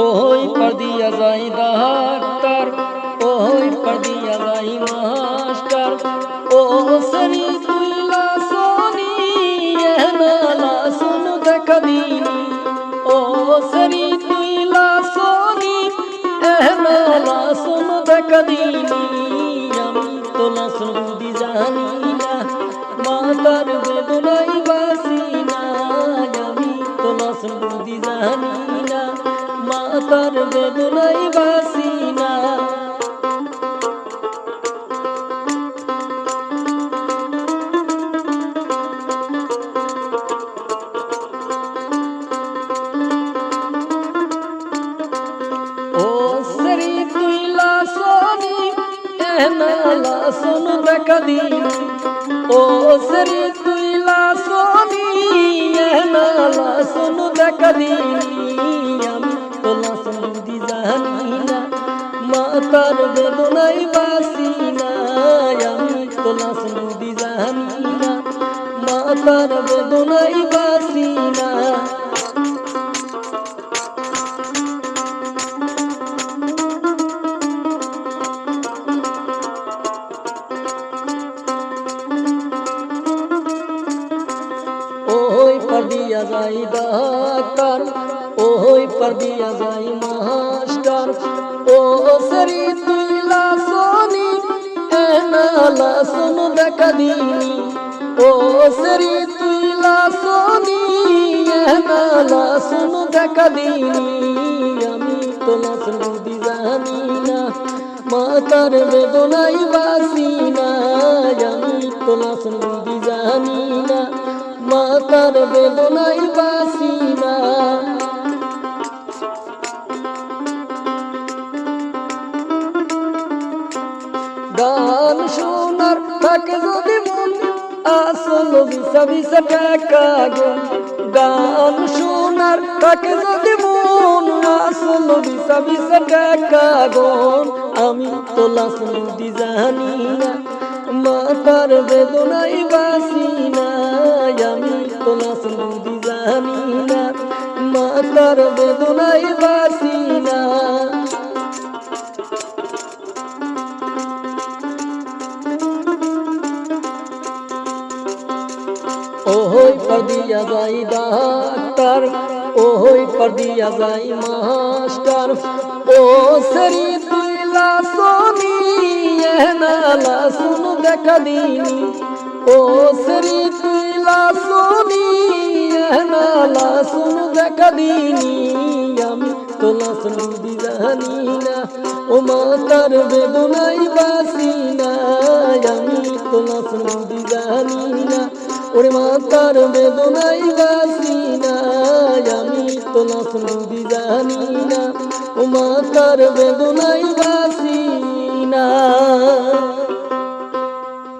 ওই পার দিয়া যাই ডাক্তার, ওই পার দিয়া যাই মাস্টার, ও সরি তুইলা সোনি এহনালা শুন দেখা দিনি, ও সরি তুইলা সোনি এহনালা শুন দেখা দিনি। আমি তো না শুনবি জানি না, মাতার বেদনাই বাসি না। আমি তো না শুনবি জানি না, মাতার বেদনাই বাসি না। ও সরি তুইলা সোনি এহনালা শুন দেখা দিনি, ও সরি তুইলা সোনি এহনালা শুন দেখা দিনি। আমি তো না শুনবি জানি না, মাতার বেদনাই বাসি না। আমি তো না শুনবি জানি না, মাতার বেদনাই বাসি না। ওই পার দিয়া যাই ডাক্তার, ওই পার দিয়া যাই মাস্টার, ও সরি তুইলা সোনি এহনালা শুন দেখা দিনি, ও সরি তুইলা সোনি এহনালা শুন দেখা দিনি। আমি তো না শুনবি জানি না, মাতার বেদনাই বাসি না। আমি তো না শুনবি জানি না, মাতার বেদনাই বাসি না। গান শোনার থাকে যদি মন, আসল বিসা বিসা টাকা গুন। গান শোনার থাকে যদি মন, আসল বিসা বিসা টাকা গুন। আমি তো না শুনবি জানি না, মাতার বেদনাই বাসি না। আমি তো না শুনবি জানি না, মাতার বেদনাই বাসি না। ওই পার দিয়া যাই ডাক্তার, ওই পার দিয়া যাই মাস্টার, ও সরি তুইলা সোনি এহনালা শুন দেখা দিনি, ও সরি তুইলা সোনি এহনালা শুন দেখা দিনি। আমি তো না শুনবি জানি না, ও মাতার বেদনাই বাসি না। আমি তো না শুনবি জানি না, ওরে মাতার বেদনাই বাসি না। আমি তো না শুনবি জানি না, ও মাতার বেদনাই বাসি না।